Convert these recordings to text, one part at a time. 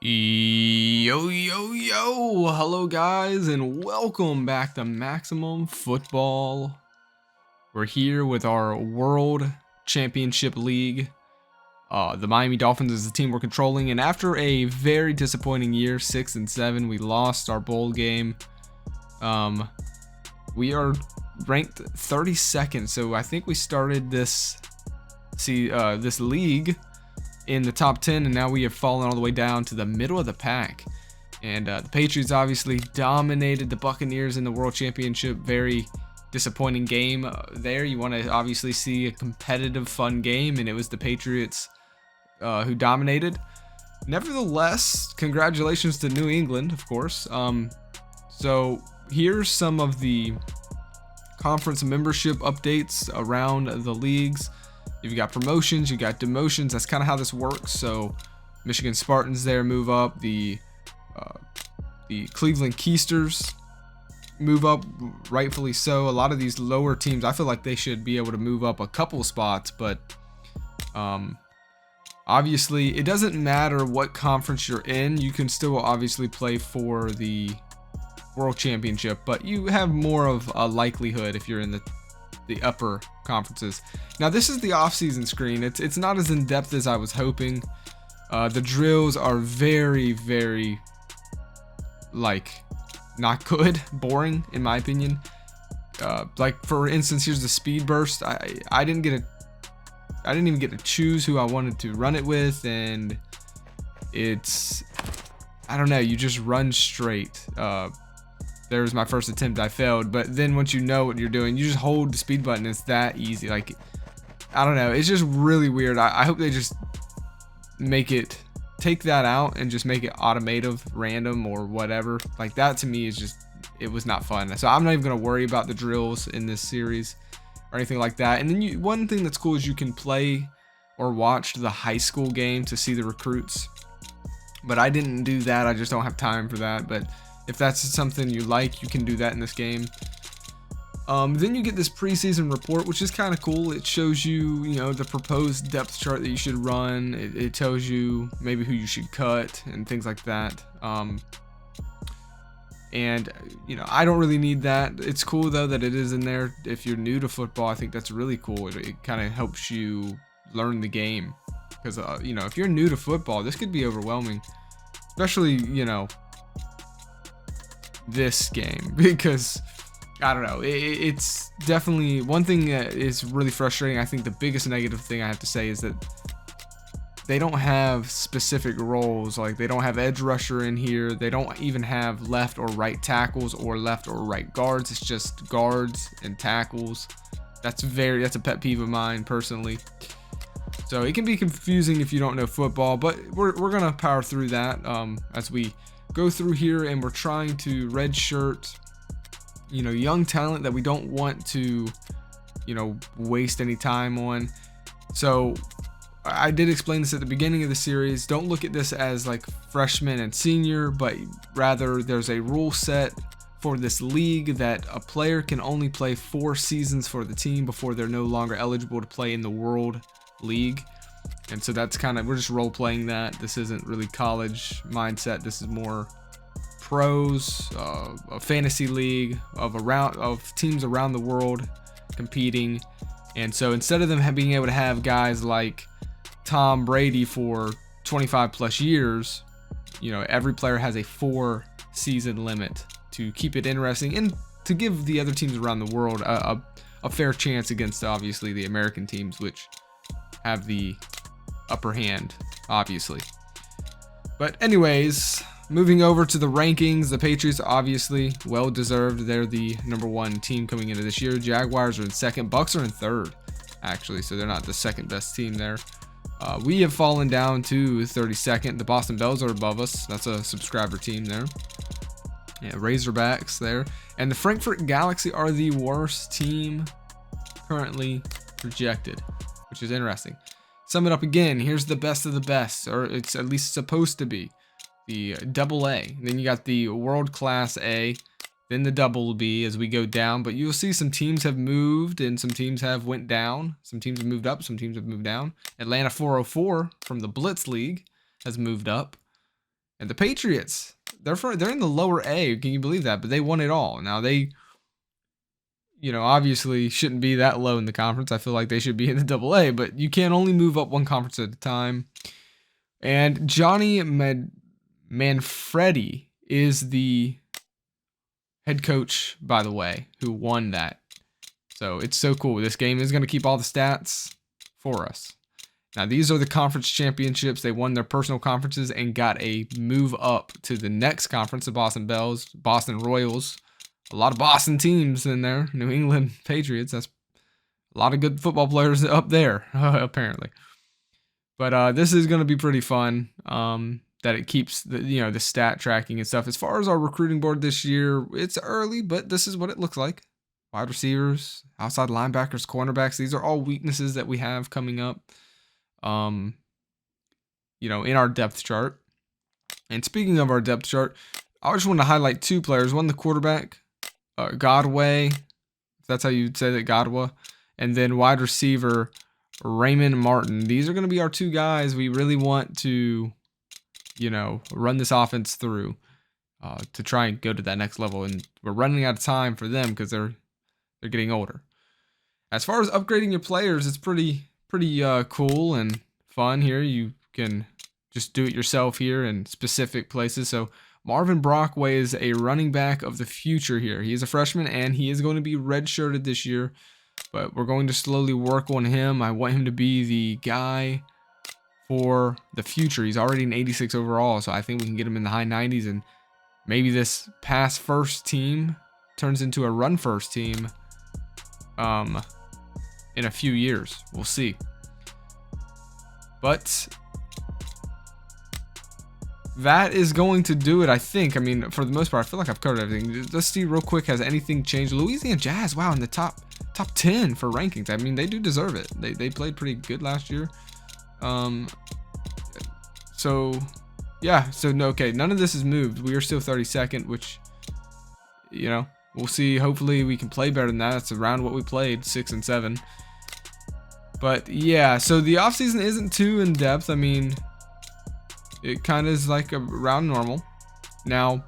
Yo, hello guys, and welcome back to Maximum Football. We're here with our World Championship League. The Miami Dolphins is the team we're controlling, and after a very disappointing year, 6-7, we lost our bowl game. We are ranked 32nd, so I think we started this league in the top 10, and now we have fallen all the way down to the middle of the pack. And the Patriots obviously dominated the Buccaneers in the World Championship. Very disappointing game there. You want to obviously see a competitive, fun game, and it was the Patriots who dominated. Nevertheless, congratulations to New England, of course. So here's some of the conference membership updates around the leagues. You've got promotions, you got demotions. That's kind of how this works. So Michigan Spartans there move up. The Cleveland Keysters move up, rightfully so. A lot of these lower teams, I feel like they should be able to move up a couple spots, but obviously it doesn't matter what conference you're in. You can still obviously play for the World Championship, but you have more of a likelihood if you're in the upper conferences. Now this is the off-season screen. It's not as in-depth as I was hoping. The drills are very not good, boring in my opinion. Like for instance, here's the speed burst. I didn't even get to choose who I wanted to run it with, and I don't know, you just run straight. There's my first attempt, I failed, but then once you know what you're doing, you just hold the speed button. It's that easy. Like, I don't know, it's just really weird. I hope they just take that out and just make it automative, random, or whatever. Like, that to me is just, it was not fun. So I'm not even gonna worry about the drills in this series or anything like that. And then one thing that's cool is you can play or watch the high school game to see the recruits, but I didn't do that. I just don't have time for that. But if that's something you like, you can do that in this game. Then you get this preseason report, which is kind of cool. It shows you, the proposed depth chart that you should run. It tells you maybe who you should cut and things like that. And I don't really need that. It's cool though that it is in there. If you're new to football, I think that's really cool. It kind of helps you learn the game, because if you're new to football, this could be overwhelming, especially this game, because I don't know, it's definitely one thing that is really frustrating. I think the biggest negative thing I have to say is that they don't have specific roles. Like, they don't have edge rusher in here. They don't even have left or right tackles or left or right guards. It's just guards and tackles. That's a pet peeve of mine personally. So it can be confusing if you don't know football, but we're gonna power through that as we go through here, and we're trying to redshirt young talent that we don't want to waste any time on. So I did explain this at the beginning of the series. Don't look at this as like freshman and senior, but rather there's a rule set for this league that a player can only play 4 seasons for the team before they're no longer eligible to play in the World League. And so that's we're just role playing that. This isn't really college mindset. This is more pros, a fantasy league of teams around the world competing. And so instead of them being able to have guys like Tom Brady for 25 plus years, every player has a 4 season limit to keep it interesting and to give the other teams around the world a fair chance against obviously the American teams, which have the upper hand, obviously. But anyways, moving over to the rankings, the Patriots obviously well deserved. They're the #1 team coming into this year. Jaguars are in second. Bucks are in third, actually, so they're not the second best team there. We have fallen down to 32nd. The Boston Bells are above us. That's a subscriber team there. Yeah, Razorbacks there. And the Frankfurt Galaxy are the worst team currently projected, which is interesting. Sum it up again, here's the best of the best, or it's at least supposed to be. The double A. Then you got the World Class A, then the double B as we go down. But you'll see some teams have moved and some teams have went down. Some teams have moved up, some teams have moved down. Atlanta 404 from the Blitz League has moved up. And the Patriots, they're in the lower A. Can you believe that? But they won it all. Now they, obviously shouldn't be that low in the conference. I feel like they should be in the double A, but you can only move up one conference at a time. And Johnny Manfredi is the head coach, by the way, who won that. So it's so cool. This game is going to keep all the stats for us. Now, these are the conference championships. They won their personal conferences and got a move up to the next conference, the Boston Bells, Boston Royals. A lot of Boston teams in there. New England Patriots. That's a lot of good football players up there, apparently. But this is going to be pretty fun. That it keeps the stat tracking and stuff. As far as our recruiting board this year, it's early, but this is what it looks like. Wide receivers, outside linebackers, cornerbacks. These are all weaknesses that we have coming up. In our depth chart. And speaking of our depth chart, I just want to highlight 2 players. One, the quarterback, Godway, if that's how you'd say that, Godwa, and then wide receiver, Raymond Martin. These are going to be our 2 guys we really want to, run this offense through to try and go to that next level. And we're running out of time for them because they're getting older. As far as upgrading your players, it's pretty cool and fun here. You can just do it yourself here in specific places. So Marvin Brockway is a running back of the future here. He is a freshman and he is going to be redshirted this year, but we're going to slowly work on him. I want him to be the guy for the future. He's already an 86 overall, so I think we can get him in the high 90s, and maybe this pass first team turns into a run first team in a few years. We'll see. But that is going to do it, I think. I mean, for the most part, I feel like I've covered everything. Let's see real quick, has anything changed? Louisiana Jazz, wow, in the top 10 for rankings. I mean, they do deserve it. They played pretty good last year. So yeah, so no, okay, none of this is moved. We are still 32nd, which, we'll see. Hopefully we can play better than that. That's around what we played, 6 and 7. But yeah, so the offseason isn't too in depth. I mean, it kind of is like around normal. Now,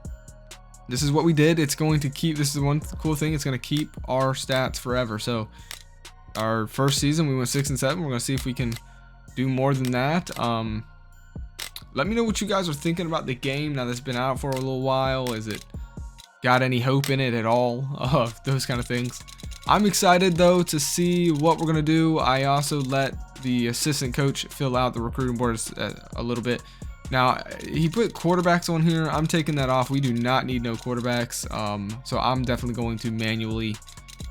this is what we did. It's going to keep, this is one cool thing, it's going to keep our stats forever. So our first season we went 6 and 7. We're going to see if we can do more than that. Let me know what you guys are thinking about the game now that's been out for a little while. Is it got any hope in it at all? Those kind of things. I'm excited though to see what we're gonna do. I also let the assistant coach fill out the recruiting board a little bit. Now he put quarterbacks on here. I'm taking that off. We do not need no quarterbacks. So I'm definitely going to manually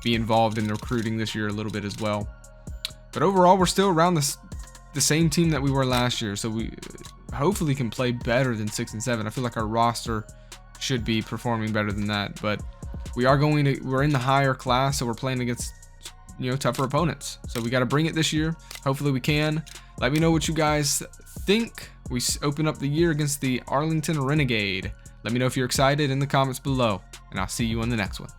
be involved in recruiting this year a little bit as well. But overall, we're still around the same team that we were last year. So we hopefully can play better than 6 and 7. I feel like our roster should be performing better than that, but we're in the higher class, so we're playing against tougher opponents. So we got to bring it this year. Hopefully we can. Let me know what you guys think. We open up the year against the Arlington Renegade. Let me know if you're excited in the comments below, and I'll see you on the next one.